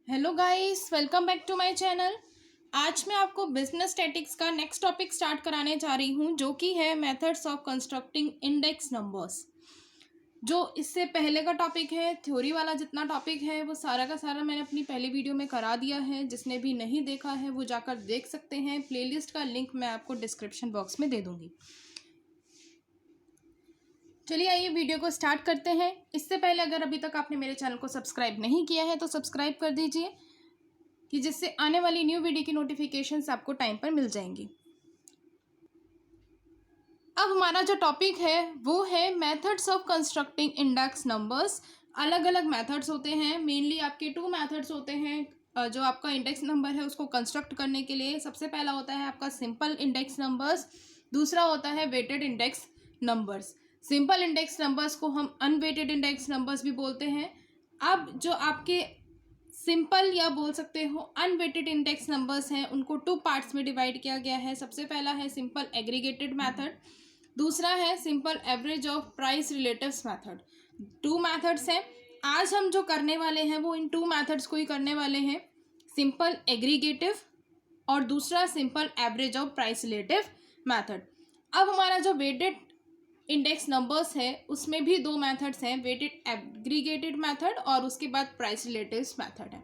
Hello guys, welcome back to my channel. आज मैं आपको बिजनेस स्टैटिक्स का नेक्स्ट टॉपिक स्टार्ट कराने जा रही हूँ, जो कि है methods of constructing index numbers. जो इससे पहले का टॉपिक है, थ्योरी वाला जितना टॉपिक है वो सारा का सारा मैंने अपनी पहली वीडियो में करा दिया है। जिसने भी नहीं देखा है वो जाकर देख सकते हैं। प्लेलिस्ट का लिंक मैं आपको डिस्क्रिप्शन बॉक्स में दे दूँगी। चलिए आइए वीडियो को स्टार्ट करते हैं। इससे पहले अगर अभी तक आपने मेरे चैनल को सब्सक्राइब नहीं किया है तो सब्सक्राइब कर दीजिए, कि जिससे आने वाली न्यू वीडियो की नोटिफिकेशंस आपको टाइम पर मिल जाएंगी। अब हमारा जो टॉपिक है वो है methods of constructing index numbers. अलग अलग मेथड्स होते हैं, मेनली आपके 2 मेथड्स होते हैं जो आपका इंडेक्स नंबर है उसको कंस्ट्रक्ट करने के लिए। सबसे पहला होता है आपका सिंपल इंडेक्स नंबर्स, दूसरा होता है weighted index numbers. Simple index numbers को हम अनवेटेड इंडेक्स नंबर्स भी बोलते हैं। अब जो आपके सिंपल या बोल सकते हो अनवेटेड इंडेक्स नंबर्स हैं उनको 2 पार्ट्स में डिवाइड किया गया है। सबसे पहला है सिंपल एग्रीगेटेड मेथड, दूसरा है simple average of price relatives method. 2 methods हैं। आज हम जो करने वाले हैं वो इन 2 मेथड्स को ही करने वाले हैं, सिंपल एग्रीगेटिव और दूसरा simple average of price relative method. अब हमारा जो वेटेड इंडेक्स नंबर्स है उसमें भी 2 मेथड्स हैं, वेटेड एग्रीगेटेड मेथड और उसके बाद प्राइस रिलेटिव्स मेथड है।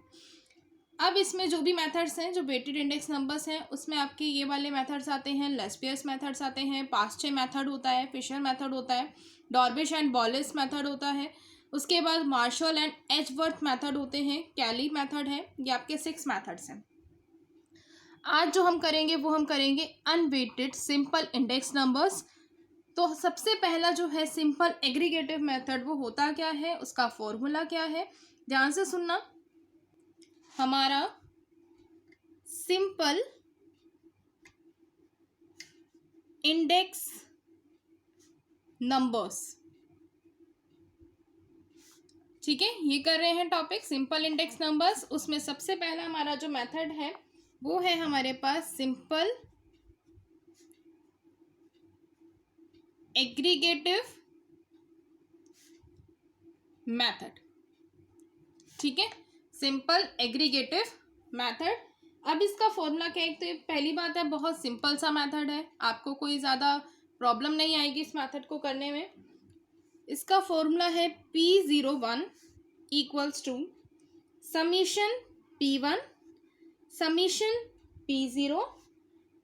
अब इसमें जो भी मेथड्स हैं, जो वेटेड इंडेक्स नंबर्स हैं, उसमें आपके ये वाले मेथड्स आते हैं, लेस्पियस मेथड्स आते हैं, पास्चे मेथड होता है, फिशर मेथड होता है, डॉर्बिश एंड बॉलिस मेथड होता है, उसके बाद मार्शल एंड एचवर्थ मेथड होते हैं, कैली मेथड है। ये आपके 6 मेथड्स हैं। आज जो हम करेंगे वो हम करेंगे अनवेटेड सिंपल इंडेक्स नंबर्स। तो सबसे पहला जो है सिंपल एग्रीगेटिव मेथड, वो होता क्या है, उसका फॉर्मूला क्या है, ध्यान से सुनना। हमारा सिंपल इंडेक्स नंबर्स, ठीक है, ये कर रहे हैं टॉपिक सिंपल इंडेक्स नंबर्स। उसमें सबसे पहला हमारा जो मेथड है वो है हमारे पास सिंपल एग्रीगेटिव मेथड, ठीक है, सिंपल एग्रीगेटिव मेथड। अब इसका फॉर्मूला क्या है, तो पहली बात है बहुत सिंपल सा मेथड है, आपको कोई ज़्यादा प्रॉब्लम नहीं आएगी इस मेथड को करने में। इसका फॉर्मूला है P01 equals to summation P1 summation P0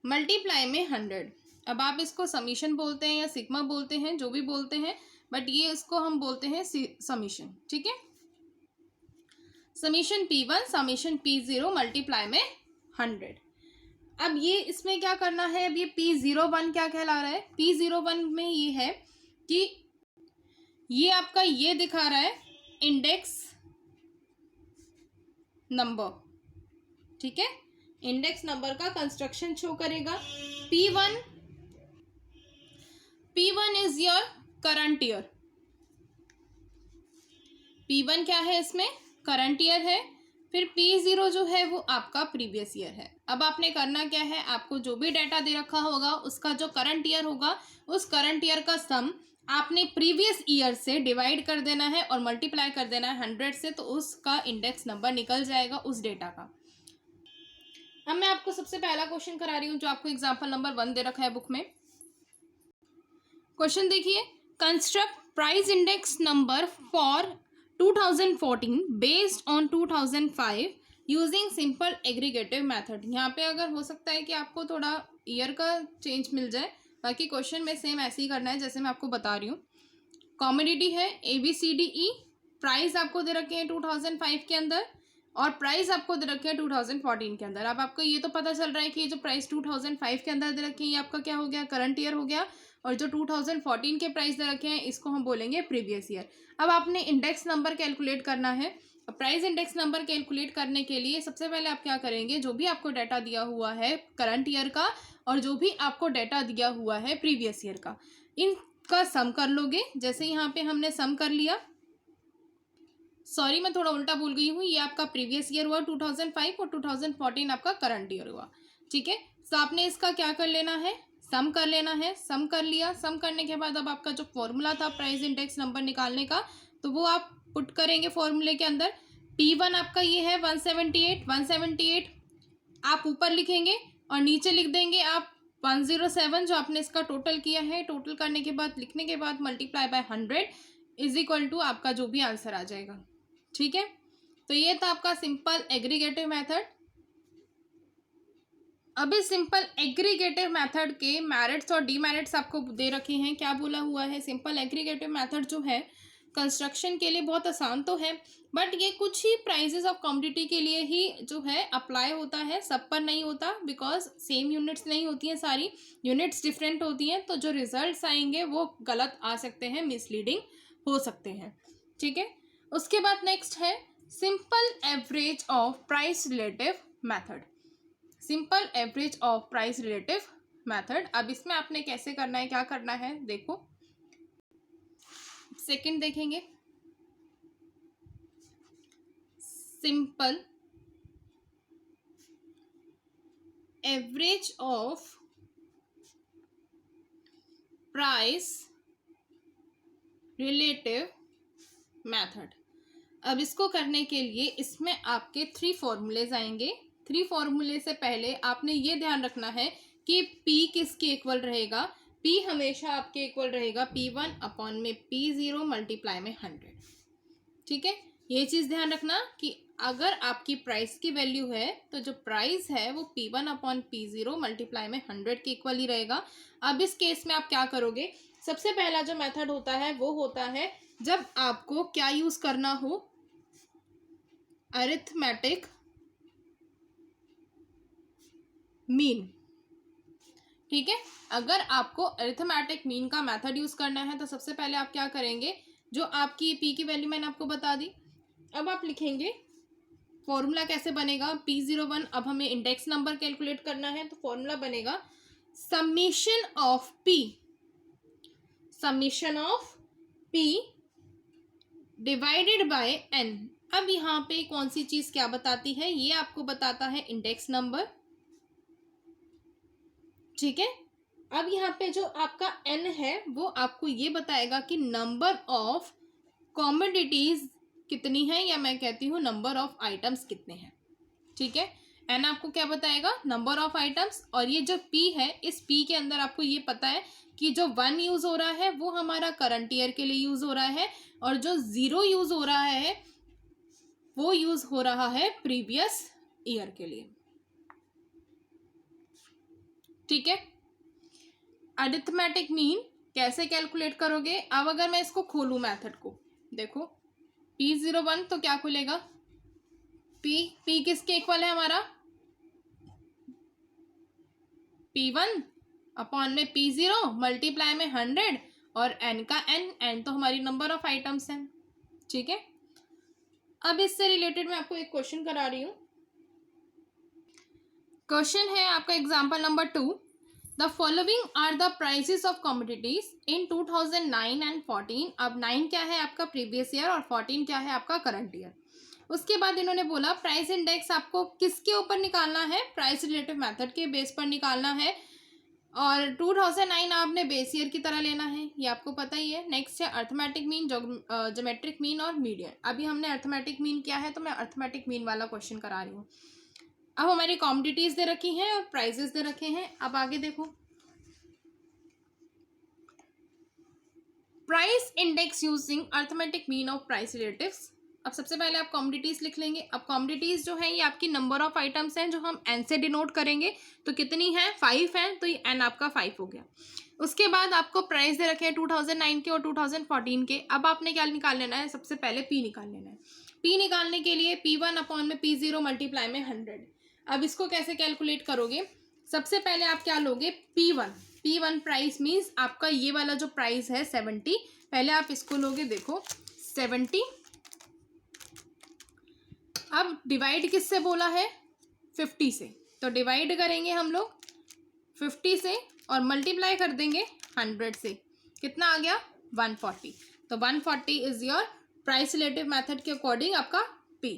multiply में 100। अब आप इसको समीशन बोलते हैं या सिग्मा बोलते हैं, जो भी बोलते हैं, बट ये इसको हम बोलते हैं समीशन, ठीक है। Summation P1 summation P0 multiply में 100। अब ये इसमें क्या करना है, अब ये P01 क्या कहला रहा है, P01 में ये है कि ये आपका ये दिखा रहा है इंडेक्स नंबर, ठीक है, इंडेक्स नंबर का कंस्ट्रक्शन शो करेगा। P1 is your current year, P1 क्या है इसमें, करंट ईयर है। फिर P0 जो है वो आपका प्रीवियस ईयर है। अब आपने करना क्या है, आपको जो भी डाटा दे रखा होगा उसका जो करंट ईयर होगा उस करंट ईयर का सम आपने प्रीवियस ईयर से डिवाइड कर देना है और मल्टीप्लाई कर देना है 100 से, तो उसका इंडेक्स नंबर निकल जाएगा उस डेटा का। अब मैं आपको सबसे पहला क्वेश्चन करा रही हूँ जो आपको एग्जाम्पल नंबर 1 दे रखा है बुक में। क्वेश्चन देखिए, construct price index number for 2014 based on 2005 using simple aggregative method. यहाँ पे अगर हो सकता है कि आपको थोड़ा ईयर का चेंज मिल जाए, बाकी क्वेश्चन में सेम ऐसे ही करना है जैसे मैं आपको बता रही हूँ। कॉमोडिटी है ABCDE, प्राइस आपको दे रखे हैं 2005 के अंदर और प्राइस आपको दे रखे हैं 2014 के अंदर। अब आपको ये तो पता चल रहा है कि ये जो प्राइस 2005 के अंदर दे रखे हैं ये आपका क्या हो गया, करंट ईयर हो गया, और जो 2014 के प्राइस दे रखे हैं इसको हम बोलेंगे प्रीवियस ईयर। अब आपने इंडेक्स नंबर कैलकुलेट करना है। प्राइस इंडेक्स नंबर कैलकुलेट करने के लिए सबसे पहले आप क्या करेंगे, जो भी आपको डाटा दिया हुआ है करंट ईयर का और जो भी आपको डाटा दिया हुआ है प्रीवियस ईयर का, इनका सम कर लोगे। जैसे यहाँ पे हमने सम कर लिया, सॉरी मैं थोड़ा उल्टा बोल गई हूँ, ये आपका प्रीवियस ईयर हुआ 2005 और 2014 आपका करंट ईयर हुआ, ठीक है। तो आपने इसका क्या कर लेना है, सम कर लेना है। सम कर लिया, सम करने के बाद अब आपका जो फॉर्मूला था प्राइस इंडेक्स नंबर निकालने का, तो वो आप पुट करेंगे फॉर्मूले के अंदर। P1 आपका ये है 178 आप ऊपर लिखेंगे और नीचे लिख देंगे आप 107 जो आपने इसका टोटल किया है। टोटल करने के बाद लिखने के बाद multiply by 100 is equal to आपका जो भी आंसर आ जाएगा। ठीक है, तो ये था आपका सिंपल एग्रीगेटिव मेथड। अब इस सिंपल एग्रीगेटिव मेथड के मेरिट्स और डीमेरिट्स आपको दे रखे हैं। क्या बोला हुआ है, सिंपल एग्रीगेटिव मेथड जो है कंस्ट्रक्शन के लिए बहुत आसान तो है, बट ये कुछ ही प्राइसेस ऑफ कमोडिटी के लिए ही जो है अप्लाई होता है, सब पर नहीं होता, बिकॉज सेम यूनिट्स नहीं होती हैं, सारी यूनिट्स डिफरेंट होती हैं, तो जो रिजल्ट्स आएंगे वो गलत आ सकते हैं, मिसलीडिंग हो सकते हैं। ठीक है, उसके बाद नेक्स्ट है simple average of price relative method. Simple average of price relative method. अब इसमें आपने कैसे करना है, क्या करना है, देखो सेकंड देखेंगे। Simple average of price relative method. अब इसको करने के लिए इसमें आपके 3 फॉर्मूलेज आएंगे। 3 फॉर्मूले से पहले आपने ये ध्यान रखना है कि P किसके इक्वल रहेगा। P हमेशा आपके इक्वल रहेगा P1 अपॉन में P0 मल्टीप्लाई में 100। ठीक है, ये चीज़ ध्यान रखना कि अगर आपकी प्राइस की वैल्यू है तो जो प्राइस है वो P1 अपॉन P0 मल्टीप्लाई में 100 के इक्वल ही रहेगा। अब इस केस में आप क्या करोगे, सबसे पहला जो मेथड होता है वो होता है जब आपको क्या यूज़ करना हो, अरिथमेटिक मीन। ठीक है, अगर आपको अरिथमेटिक मीन का मेथड यूज करना है तो सबसे पहले आप क्या करेंगे, जो आपकी P की वैल्यू मैंने आपको बता दी, अब आप लिखेंगे फॉर्मूला कैसे बनेगा। P01 अब हमें इंडेक्स नंबर कैलकुलेट करना है, तो फॉर्मूला बनेगा summation of P divided by N। अब यहाँ पे कौन सी चीज क्या बताती है, ये आपको बताता है इंडेक्स नंबर। ठीक है, अब यहाँ पे जो आपका N है वो आपको ये बताएगा कि नंबर ऑफ कॉमोडिटीज कितनी है, या मैं कहती हूँ नंबर ऑफ आइटम्स कितने हैं। ठीक है, N आपको क्या बताएगा, नंबर ऑफ आइटम्स। और ये जो P है, इस P के अंदर आपको ये पता है कि जो 1 यूज हो रहा है वो हमारा करंट ईयर के लिए यूज हो रहा है, और जो 0 यूज हो रहा है वो यूज हो रहा है प्रीवियस ईयर के लिए। ठीक है, अरिथमेटिक मीन कैसे कैलकुलेट करोगे। अब अगर मैं इसको खोलूं मेथड को, देखो P01 तो क्या खुलेगा, P किसके इक्वल है हमारा, P1 अपॉन में P0 मल्टीप्लाई में 100 और N का N तो हमारी नंबर ऑफ आइटम्स हैं। ठीक है, अब इससे रिलेटेड मैं आपको एक क्वेश्चन करा रही हूं। क्वेश्चन है आपका example number 2, the following are the prices of commodities in 2009 and 14। अब 9 क्या है आपका प्रीवियस ईयर और 14 क्या है आपका करंट ईयर। उसके बाद इन्होंने बोला प्राइस इंडेक्स आपको किसके ऊपर निकालना है, प्राइस रिलेटिव मेथड के बेस पर निकालना है, और 2009 आपने बेस ईयर की तरह लेना है, ये आपको पता ही है। नेक्स्ट है अर्थमेटिक मीन, ज्योमेट्रिक मीन और मीडियन। अभी हमने अर्थमेटिक मीन किया है तो मैं अर्थमेटिक मीन वाला क्वेश्चन करा रही हूँ। अब हमारी कॉमोडिटीज दे रखी हैं और प्राइसेस दे रखे हैं। अब आगे देखो, price index using arithmetic mean of price relatives. अब सबसे पहले आप कॉमोडिटीज लिख लेंगे। अब कॉमोडिटीज जो है ये आपकी नंबर ऑफ आइटम्स हैं जो हम N से डिनोट करेंगे, तो कितनी है, 5 है, तो ये N आपका 5 हो गया। उसके बाद आपको प्राइस दे रखे हैं 2009 के और 2014 के। अब आपने क्या निकाल लेना है, सबसे पहले P निकाल लेना है। P निकालने के लिए P1 अपॉन में P0 मल्टीप्लाई में 100। अब इसको कैसे कैलकुलेट करोगे, सबसे पहले आप क्या लोगे, P1 प्राइस मीन्स आपका ये वाला जो प्राइस है 70, पहले आप इसको लोगे, देखो 70। अब डिवाइड किससे बोला है, 50 से, तो डिवाइड करेंगे हम लोग 50 से और मल्टीप्लाई कर देंगे 100 से, कितना आ गया 140। तो 140 is your price relative method के अकॉर्डिंग आपका P।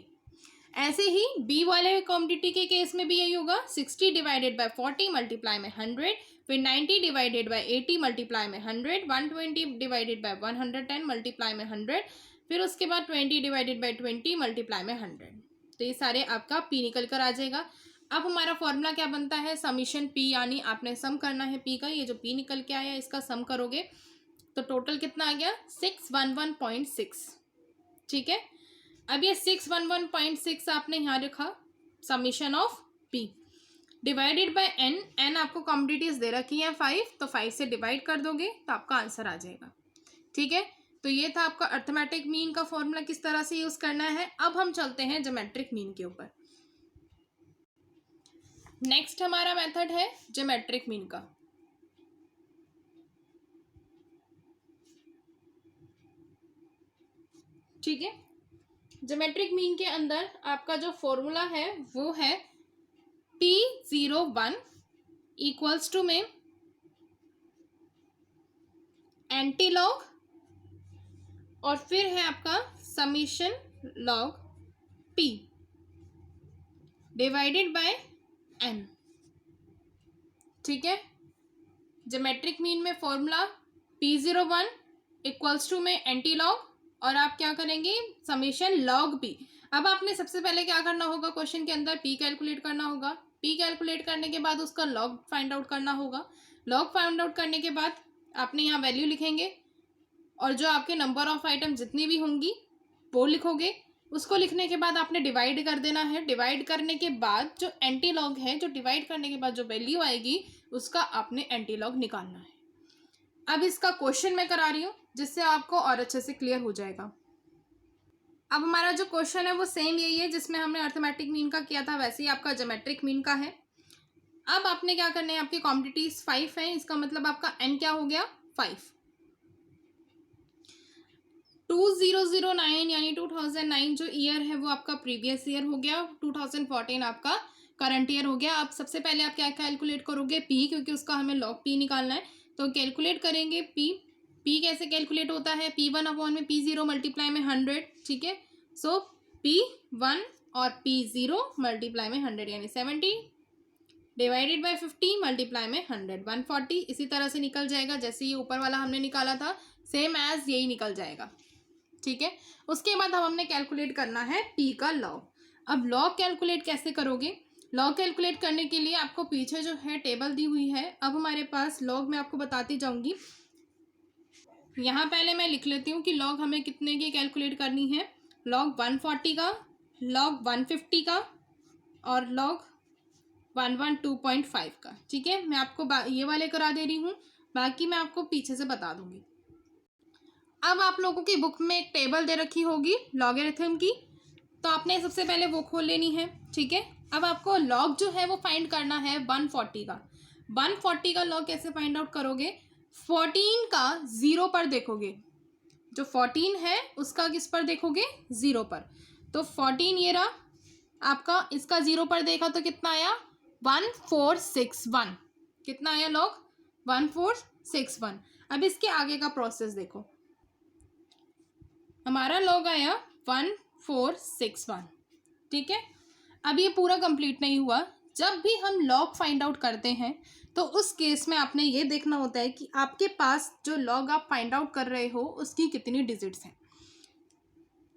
ऐसे ही B वाले कॉमोडिटी के केस में भी यही होगा, 60 डिवाइडेड बाय 40 मल्टीप्लाई में 100, फिर 90 डिवाइडेड बाय 80 मल्टीप्लाई में 100, 120 डिवाइडेड बाय 110 मल्टीप्लाई में 100, फिर उसके बाद 20 डिवाइडेड बाई 20 मल्टीप्लाई में 100। तो ये सारे आपका पी निकल कर आ जाएगा। अब हमारा फॉर्मूला क्या बनता है, समीशन पी, यानी आपने सम करना है पी का। ये जो पी निकल के आया इसका सम करोगे तो टोटल कितना आ गया 611.6। ठीक है, अब ये 611.6 आपने यहाँ रखा summation of P divided by N. N आपको कॉम्पिटिटिव्स दे रखी है 5, तो 5 से डिवाइड कर दोगे तो आपका आंसर आ जाएगा। ठीक है, तो ये था आपका अर्थमेटिक मीन का फॉर्मूला किस तरह से यूज करना है। अब हम चलते हैं ज्योमेट्रिक मीन के ऊपर। नेक्स्ट हमारा मेथड है ज्योमेट्रिक मीन का। ठीक है, ज्योमेट्रिक मीन के अंदर आपका जो फॉर्मूला है वो है P01 इक्वल्स टू में एंटी लॉग और फिर है आपका summation log P divided by N। ठीक है, ज्योमेट्रिक मीन में फॉर्मूला P01 इक्वल्स टू में एंटी लॉग और आप क्या करेंगे समीशन लॉग P। अब आपने सबसे पहले क्या करना होगा, क्वेश्चन के अंदर P कैलकुलेट करना होगा। P कैलकुलेट करने के बाद उसका लॉग फाइंड आउट करना होगा। लॉग फाइंड आउट करने के बाद आपने यहाँ वैल्यू लिखेंगे और जो आपके नंबर ऑफ आइटम जितनी भी होंगी वो लिखोगे। उसको लिखने के बाद आपने डिवाइड कर देना है। डिवाइड करने के बाद जो एंटी लॉग है, जो डिवाइड करने के बाद जो वैल्यू आएगी उसका आपने एंटी लॉग निकालना है। अब इसका क्वेश्चन मैं करा रही हूँ जिससे आपको और अच्छे से क्लियर हो जाएगा। अब हमारा जो क्वेश्चन है वो सेम यही है जिसमें हमने अर्थमेटिक मीन का किया था, वैसे ही आपका ज्योमेट्रिक मीन का है। अब आपने क्या करना है, आपकी क्वांटिटीज 5 है, इसका मतलब आपका n क्या हो गया 5। 2009 यानी 2009 जो ईयर है वो आपका प्रीवियस ईयर हो गया, 2014 आपका करंट ईयर हो गया। अब सबसे पहले आप क्या कैलकुलेट करोगे p, क्योंकि उसका हमें लॉग p निकालना है। तो कैलकुलेट करेंगे p कैसे कैलकुलेट होता है, P1 अपॉन में P0 मल्टीप्लाई में 100। ठीक है, सो P1 और P0 मल्टीप्लाई में 100 यानी 70 डिवाइडेड बाय 50 मल्टीप्लाई में 100 140। इसी तरह से निकल जाएगा जैसे ये ऊपर वाला हमने निकाला था, सेम एज यही निकल जाएगा। ठीक है, उसके बाद अब हमने कैलकुलेट करना है P का लॉग। अब लॉग कैलकुलेट कैसे करोगे, लॉग कैलकुलेट करने के लिए आपको पीछे जो है टेबल दी हुई है। अब हमारे पास लॉग मैं आपको बताती जाऊंगी। यहाँ पहले मैं लिख लेती हूँ कि लॉग हमें कितने की कैलकुलेट करनी है, लॉग 140 का, लॉग 150 का और लॉग 112.5 का। ठीक है, मैं आपको ये वाले करा दे रही हूँ, बाकी मैं आपको पीछे से बता दूंगी। अब आप लोगों की बुक में एक टेबल दे रखी होगी लॉगरिथम की, तो आपने सबसे पहले वो खोल लेनी है। ठीक है, अब आपको लॉग जो है वो फाइंड करना है 140 का। 140 का लॉग कैसे फाइंड आउट करोगे, 14 का 0 पर देखोगे, जो 14 है उसका किस पर देखोगे 0 पर। तो 14 ये रहा आपका, इसका 0 पर देखा तो कितना आया 1461। कितना आया लॉग 1461। अब इसके आगे का प्रोसेस देखो, हमारा लॉग आया 1461। ठीक है, अब ये पूरा कंप्लीट नहीं हुआ। जब भी हम लॉग फाइंड आउट करते हैं तो उस केस में आपने ये देखना होता है कि आपके पास जो लॉग आप फाइंड आउट कर रहे हो उसकी कितनी डिजिट्स हैं।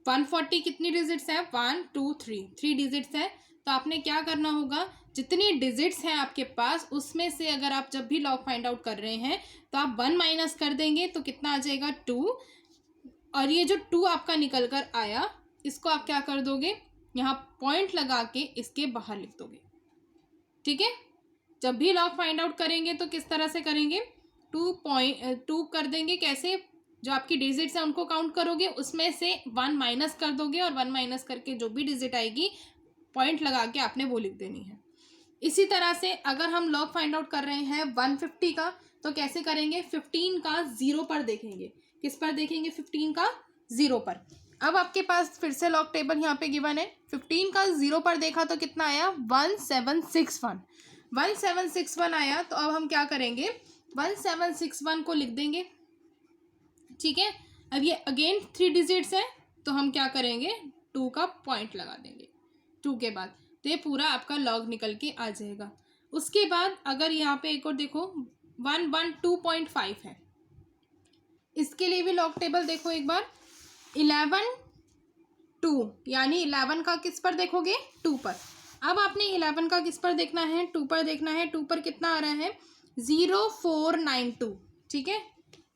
140 कितनी डिजिट्स हैं, 1 2 3 डिजिट्स हैं। तो आपने क्या करना होगा, जितनी डिजिट्स हैं आपके पास उसमें से अगर आप जब भी लॉग फाइंड आउट कर रहे हैं तो आप 1 माइनस कर देंगे तो कितना आ जाएगा 2। और ये जो 2 आपका निकल कर आया इसको आप क्या कर दोगे, यहाँ पॉइंट लगा के इसके बाहर लिख दोगे। ठीक है, जब भी लॉग फाइंड आउट करेंगे तो किस तरह से करेंगे, 2 कर देंगे। कैसे, जो आपकी डिजिट्स हैं उनको काउंट करोगे, उसमें से 1 माइनस कर दोगे और 1 माइनस करके जो भी डिजिट आएगी पॉइंट लगा के आपने वो लिख देनी है। इसी तरह से अगर हम लॉग फाइंड आउट कर रहे हैं 150 का तो कैसे करेंगे, 15 का 0 पर देखेंगे। किस पर देखेंगे, 15 का 0 पर। अब आपके पास फिर से लॉग टेबल यहाँ पे गिवन है, 15 का 0 पर देखा तो कितना आया 1761। 1761 आया, तो अब हम क्या करेंगे 1761 को लिख देंगे। ठीक है, अब ये अगेन 3 डिजिट्स है तो हम क्या करेंगे 2 का पॉइंट लगा देंगे 2 के बाद, तो ये पूरा आपका लॉग निकल के आ जाएगा। उसके बाद अगर यहाँ पे एक और देखो 112.5 है, इसके लिए भी लॉग टेबल देखो एक बार। 11 2, यानी 11 का किस पर देखोगे, 2 पर। अब आपने 11 का किस पर देखना है, 2 पर देखना है। 2 पर कितना आ रहा है, 0492, ठीक है,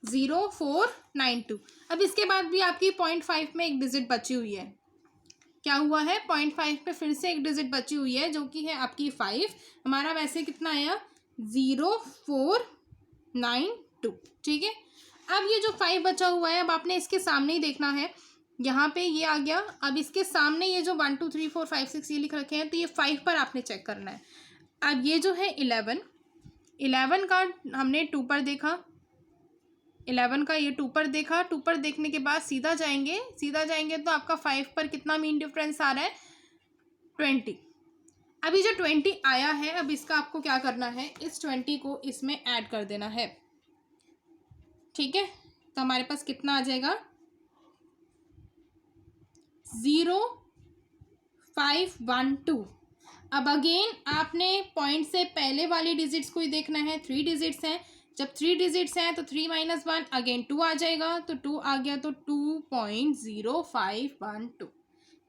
0492। अब इसके बाद भी आपकी 0.5 में एक डिजिट बची हुई है। क्या हुआ है, 0.5 पे फिर से एक डिजिट बची हुई है जो कि है आपकी 5। हमारा वैसे कितना आया, 0492, ठीक है। अब ये जो 5 बचा हुआ है, अब आपने इसके सामने ही देखना है, यहाँ पे ये आ गया। अब इसके सामने ये जो 1 2 3 4 5 6 ये लिख रखे हैं, तो ये 5 पर आपने चेक करना है। अब ये जो है 11 का हमने 2 पर देखा, 11 का ये 2 पर देखा। 2 पर देखने के बाद सीधा जाएंगे तो आपका 5 पर कितना मीन डिफरेंस आ रहा है, 20। अभी जो 20 आया है, अब इसका आपको क्या करना है, इस 20 को इसमें ऐड कर देना है, ठीक है। तो हमारे पास कितना आ जाएगा, 0512। अब अगेन आपने पॉइंट से पहले वाली डिजिट्स को ही देखना है, 3 डिजिट्स हैं। जब 3 डिजिट्स हैं तो 3 - 1 अगेन 2 आ जाएगा, तो 2 आ गया तो 2.0512,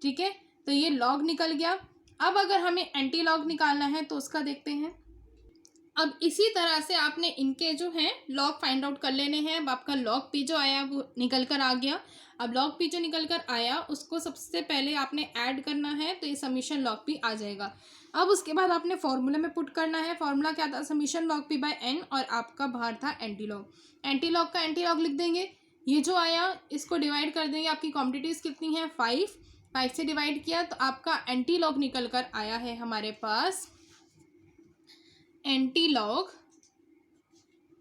ठीक है। तो ये लॉग निकल गया। अब अगर हमें एंटी लॉग निकालना है तो उसका देखते हैं। अब इसी तरह से आपने इनके जो हैं लॉग फाइंड आउट कर लेने हैं। अब आपका लॉग पी जो आया वो निकल कर आ गया। अब लॉग पी जो निकल कर आया उसको सबसे पहले आपने ऐड करना है, तो ये समीशन लॉग पी आ जाएगा। अब उसके बाद आपने फॉर्मूले में पुट करना है। फॉर्मूला क्या था, summation log P by N, और आपका बाहर था एंटी लॉग। एंटी लॉग का एंटी लॉग लिख देंगे। ये जो आया इसको डिवाइड कर देंगे। आपकी क्वान्टिटीज़ कितनी है, 5 से डिवाइड किया तो आपका एंटी लॉग निकल कर आया है हमारे पास, एंटी लॉग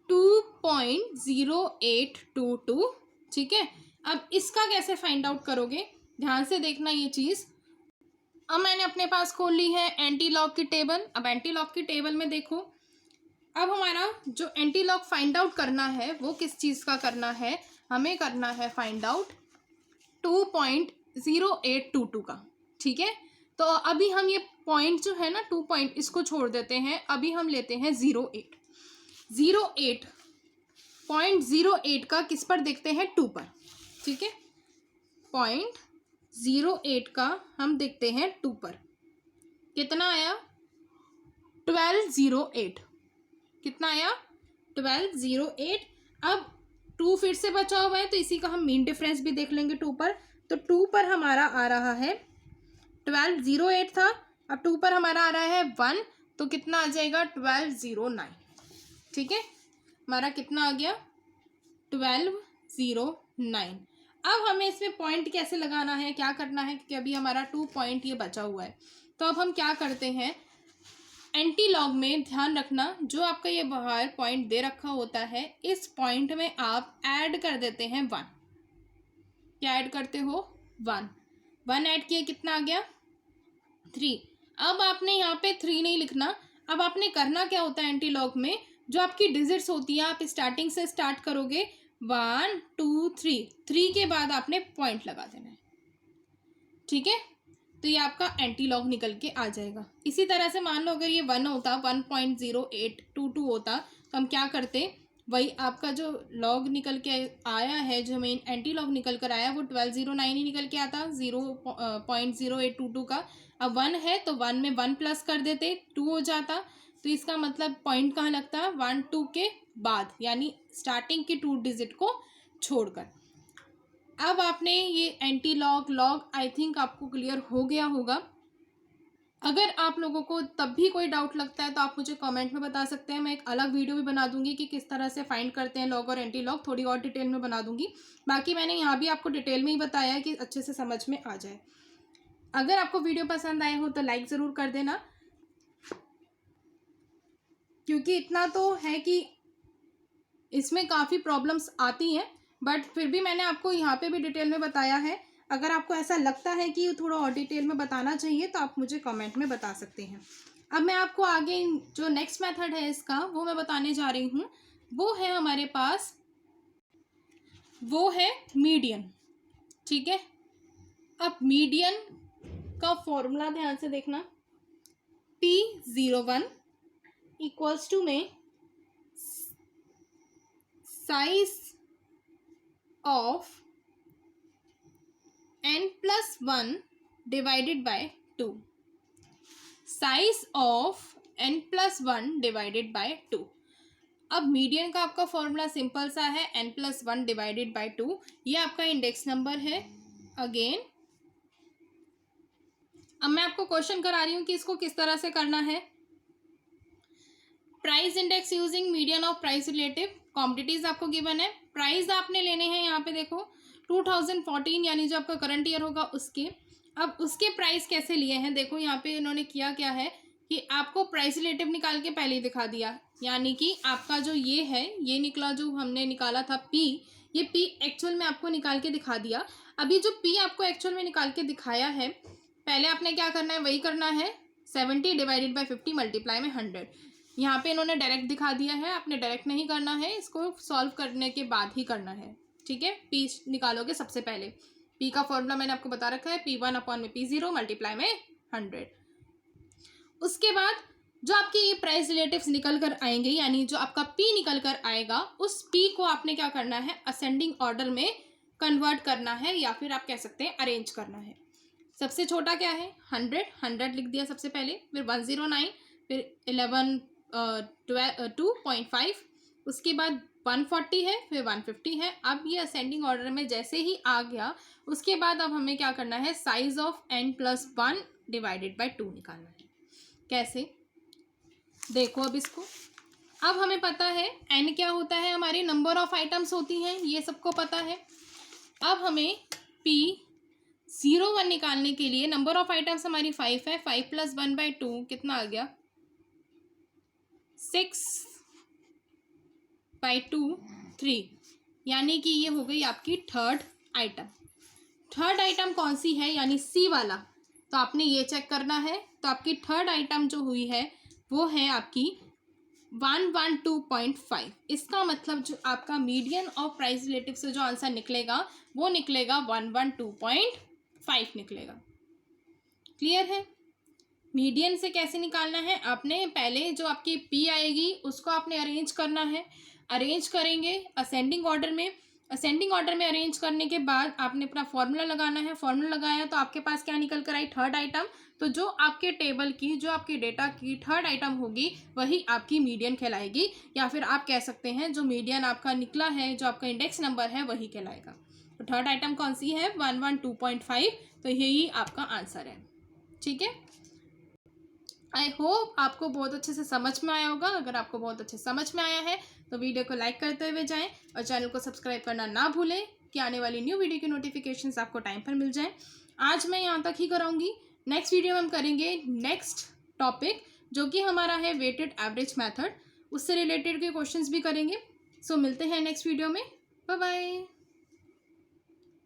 2.0822, ठीक है। अब इसका कैसे फाइंड आउट करोगे, ध्यान से देखना ये चीज़। अब मैंने अपने पास खोल ली है एंटी लॉग की टेबल। अब एंटी लॉग की टेबल में देखो, अब हमारा जो एंटी लॉग फाइंड आउट करना है वो किस चीज़ का करना है, हमें करना है फाइंड आउट 2.0822 का, ठीक है। तो अभी हम ये पॉइंट जो है ना, 2 पॉइंट, इसको छोड़ देते हैं। अभी हम लेते हैं 0.08 का किस पर देखते हैं, 2 पर, ठीक है। 0.08 का हम देखते हैं 2 पर, कितना आया, 1208। कितना आया, 1208। अब 2 फिर से बचा हुआ है तो इसी का हम मीन डिफरेंस भी देख लेंगे 2 पर। तो 2 पर हमारा आ रहा है 1208 था, अब 2 पर हमारा आ रहा है 1, तो कितना आ जाएगा, 1209, ठीक है। हमारा कितना आ गया, 1209। अब हमें इसमें पॉइंट कैसे लगाना है, क्या करना है, क्योंकि अभी हमारा 2 पॉइंट ये बचा हुआ है। तो अब हम क्या करते हैं, एंटी लॉग में ध्यान रखना, जो आपका ये बाहर पॉइंट दे रखा होता है, इस पॉइंट में आप ऐड कर देते हैं 1। क्या ऐड करते हो, 1 ऐड किया, कितना आ गया, 3। अब आपने यहाँ पे 3 नहीं लिखना। अब आपने करना क्या होता है एंटी लॉग में, जो आपकी डिजिट्स होती है आप स्टार्टिंग से स्टार्ट करोगे, 1 2 3 के बाद आपने पॉइंट लगा देना है, ठीक है। तो ये आपका एंटी लॉग निकल के आ जाएगा। इसी तरह से मान लो अगर ये 1 होता, 1.0822 होता, तो हम क्या करते, वही आपका जो लॉग निकल के आया है, जो मेन एंटी लॉग निकल कर आया, वो 1209 ही निकल के आता, 0.0822 का। अब 1 है तो 1 में 1 प्लस कर देते, 2 हो जाता। तो इसका मतलब पॉइंट कहाँ लगता है, 1 2 के बाद, यानी स्टार्टिंग की 2 डिजिट को छोड़कर। अब आपने ये एंटी लॉग आई थिंक आपको क्लियर हो गया होगा। अगर आप लोगों को तब भी कोई डाउट लगता है तो आप मुझे कमेंट में बता सकते हैं। मैं एक अलग वीडियो भी बना दूंगी कि किस तरह से फाइंड करते हैं लॉग और एंटी लॉग, थोड़ी और डिटेल में बना दूंगी। बाकी मैंने यहाँ भी आपको डिटेल में ही बताया है कि अच्छे से समझ में आ जाए। अगर आपको वीडियो पसंद आए हो तो लाइक ज़रूर कर देना, क्योंकि इतना तो है कि इसमें काफ़ी प्रॉब्लम्स आती हैं, बट फिर भी मैंने आपको यहाँ पे भी डिटेल में बताया है। अगर आपको ऐसा लगता है कि थोड़ा और डिटेल में बताना चाहिए तो आप मुझे कमेंट में बता सकते हैं। अब मैं आपको आगे जो नेक्स्ट मेथड है इसका वो मैं बताने जा रही हूँ। वो है हमारे पास, वो है मीडियन, ठीक है। अब मीडियन का फॉर्मूला ध्यान से देखना, P01 इक्वल्स टू में size of n+1 divided by 2, size of n+1 divided by 2। अब मीडियन का आपका फॉर्मूला सिंपल सा है, n+1 डिवाइडेड बाय 2। ये आपका इंडेक्स नंबर है। अगेन अब मैं आपको क्वेश्चन करा रही हूँ कि इसको किस तरह से करना है। Price index using median of price relative quantities आपको गिवन है। प्राइस आपने लेने हैं, यहाँ पे देखो 2014 यानी जो आपका करंट ईयर होगा उसके। अब उसके प्राइस कैसे लिए हैं, देखो यहाँ पे इन्होंने किया क्या है कि आपको प्राइस रिलेटिव निकाल के पहले ही दिखा दिया, यानी कि आपका जो ये है, ये निकला जो हमने निकाला था पी, ये पी एक्चुअल में आपको निकाल के दिखा दिया। अभी जो पी आपको एक्चुअल में निकाल के दिखाया है, पहले आपने क्या करना है, वही करना है 70 डिवाइडेड बाई 50 मल्टीप्लाई में 100। यहाँ पे इन्होंने डायरेक्ट दिखा दिया है, आपने डायरेक्ट नहीं करना है, इसको सॉल्व करने के बाद ही करना है, ठीक है। पी निकालोगे सबसे पहले, पी का फॉर्मूला मैंने आपको बता रखा है, P1 अपॉन में P0 मल्टीप्लाई में 100। उसके बाद जो आपके ये प्राइस रिलेटिव्स निकल कर आएंगे, यानी जो आपका पी निकल कर आएगा, उस पी को आपने क्या करना है, असेंडिंग ऑर्डर में कन्वर्ट करना है, या फिर आप कह सकते हैं अरेंज करना है। सबसे छोटा क्या है, 100 लिख दिया सबसे पहले, फिर 109, फिर 11 2.5, उसके बाद 140 है, फिर 150 है। अब ये असेंडिंग ऑर्डर में जैसे ही आ गया, उसके बाद अब हमें क्या करना है, size of n+1 divided by 2 निकालना है। कैसे, देखो अब इसको, अब हमें पता है n क्या होता है, हमारी नंबर ऑफ आइटम्स होती हैं, ये सबको पता है। अब हमें P01 निकालने के लिए नंबर ऑफ आइटम्स हमारी 5 है, 5 + 1/2 कितना आ गया, 6/2 3, यानी कि ये हो गई आपकी थर्ड आइटम। थर्ड आइटम कौन सी है, यानी सी वाला, तो आपने ये चेक करना है। तो आपकी थर्ड आइटम जो हुई है वो है आपकी 112.5। इसका मतलब जो आपका मीडियन ऑफ प्राइस रिलेटिव से जो आंसर निकलेगा वो निकलेगा 112.5 निकलेगा। क्लियर है। मीडियन से कैसे निकालना है, आपने पहले जो आपकी पी आएगी उसको आपने अरेंज करना है। अरेंज करेंगे असेंडिंग ऑर्डर में, असेंडिंग ऑर्डर में अरेंज करने के बाद आपने अपना फॉर्मूला लगाना है। फॉर्मूला लगाया तो आपके पास क्या निकल कर आई, थर्ड आइटम। तो जो आपके टेबल की, जो आपके डेटा की थर्ड आइटम होगी वही आपकी मीडियन कहलाएगी, या फिर आप कह सकते हैं जो मीडियन आपका निकला है, जो आपका इंडेक्स नंबर है वही कहलाएगा। तो थर्ड आइटम कौन सी है, 112.5, तो यही आपका आंसर है। ठीक है, आई होप आपको बहुत अच्छे से समझ में आया होगा। अगर आपको बहुत अच्छे समझ में आया है तो वीडियो को लाइक करते हुए जाएं और चैनल को सब्सक्राइब करना ना भूलें कि आने वाली न्यू वीडियो की नोटिफिकेशंस आपको टाइम पर मिल जाएं। आज मैं यहाँ तक ही कराऊंगी। नेक्स्ट वीडियो में हम करेंगे नेक्स्ट टॉपिक, जो कि हमारा है वेटेड एवरेज मेथड, उससे रिलेटेड के क्वेश्चंस भी करेंगे। सो मिलते हैं नेक्स्ट वीडियो में, बाय बाय।